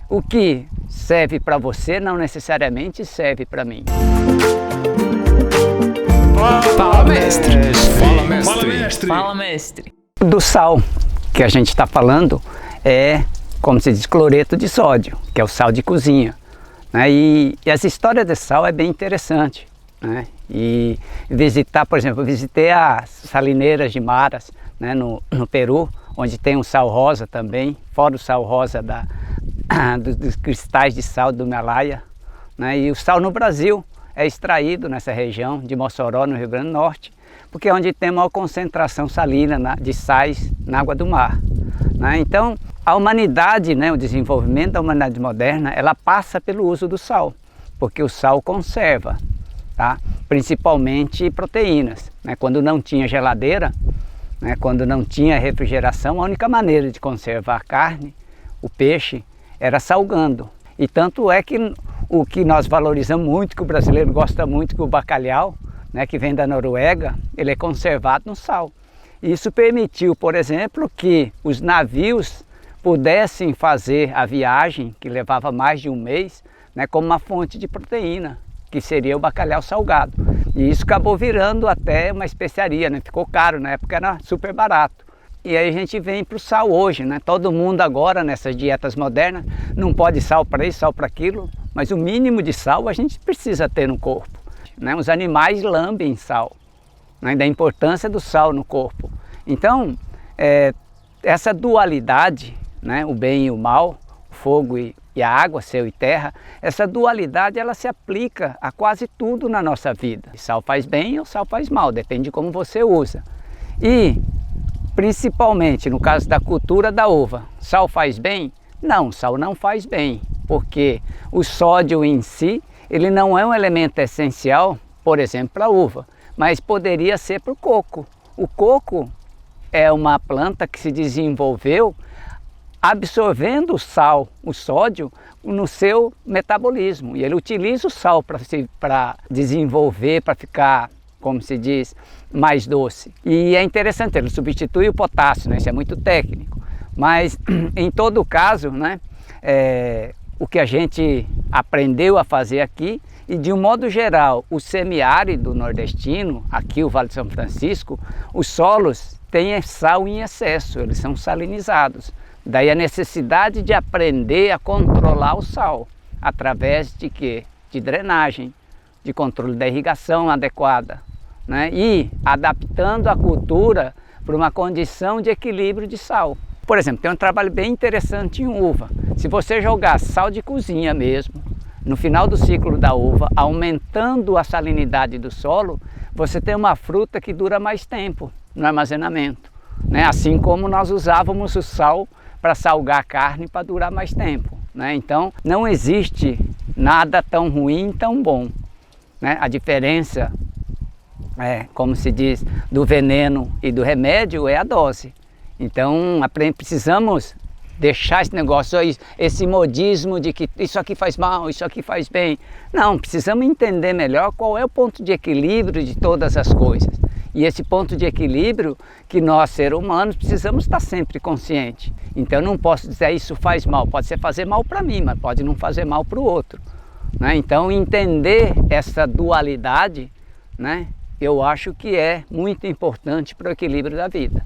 o que serve para você não necessariamente serve para mim. Fala, mestre! Fala, mestre! Fala, mestre! Do sal que a gente está falando é, como se diz, cloreto de sódio, que é o sal de cozinha, né? E essa história de sal é bem interessante, né? E visitar, por exemplo, eu visitei as salineiras de Maras, né, no Peru, onde tem um sal rosa também, fora o sal rosa dos cristais de sal do Himalaia, né? E o sal no Brasil é extraído nessa região de Mossoró, no Rio Grande do Norte, porque é onde tem maior concentração salina de sais na água do mar, né? Então, a humanidade, né, o desenvolvimento da humanidade moderna, ela passa pelo uso do sal, porque o sal conserva, tá? Principalmente proteínas, né? Quando não tinha geladeira, né, quando não tinha refrigeração, a única maneira de conservar a carne, o peixe, era salgando. E tanto é que o que nós valorizamos muito, que o brasileiro gosta muito, que o bacalhau, né, que vem da Noruega, ele é conservado no sal. E isso permitiu, por exemplo, que os navios pudessem fazer a viagem, que levava mais de um mês, né, como uma fonte de proteína, que seria o bacalhau salgado. E isso acabou virando até uma especiaria, né? Ficou caro, na época era super barato. E aí a gente vem para o sal hoje, né? Todo mundo agora, nessas dietas modernas, não pode sal para isso, sal para aquilo, mas o mínimo de sal a gente precisa ter no corpo, né? Os animais lambem sal, né? Da importância do sal no corpo. Então, essa dualidade, né? O bem e o mal, o fogo e a água, céu e terra, essa dualidade ela se aplica a quase tudo na nossa vida. Sal faz bem ou sal faz mal, depende de como você usa. E, principalmente no caso da cultura da uva, sal faz bem? Não, sal não faz bem, porque o sódio em si, ele não é um elemento essencial, por exemplo, para a uva, mas poderia ser para o coco. O coco é uma planta que se desenvolveu absorvendo o sal, o sódio, no seu metabolismo. E ele utiliza o sal para desenvolver, para ficar, como se diz, mais doce. E é interessante, ele substitui o potássio, né? Isso é muito técnico. Mas, em todo caso, né, o que a gente aprendeu a fazer aqui, e de um modo geral, o semiárido nordestino, aqui o Vale de São Francisco, os solos têm sal em excesso, eles são salinizados. Daí a necessidade de aprender a controlar o sal, através de quê? De drenagem, de controle da irrigação adequada, né? E adaptando a cultura para uma condição de equilíbrio de sal. Por exemplo, tem um trabalho bem interessante em uva. Se você jogar sal de cozinha mesmo, no final do ciclo da uva, aumentando a salinidade do solo, você tem uma fruta que dura mais tempo no armazenamento, né? Assim como nós usávamos o sal para salgar a carne para durar mais tempo, né? Então não existe nada tão ruim, tão bom, né? A diferença, como se diz, do veneno e do remédio é a dose. Então precisamos deixar esse negócio, esse modismo de que isso aqui faz mal, isso aqui faz bem. Não, precisamos entender melhor qual é o ponto de equilíbrio de todas as coisas. E esse ponto de equilíbrio que nós, seres humanos, precisamos estar sempre conscientes. Então eu não posso dizer isso faz mal, pode ser fazer mal para mim, mas pode não fazer mal para o outro, né? Então entender essa dualidade, né, eu acho que é muito importante para o equilíbrio da vida.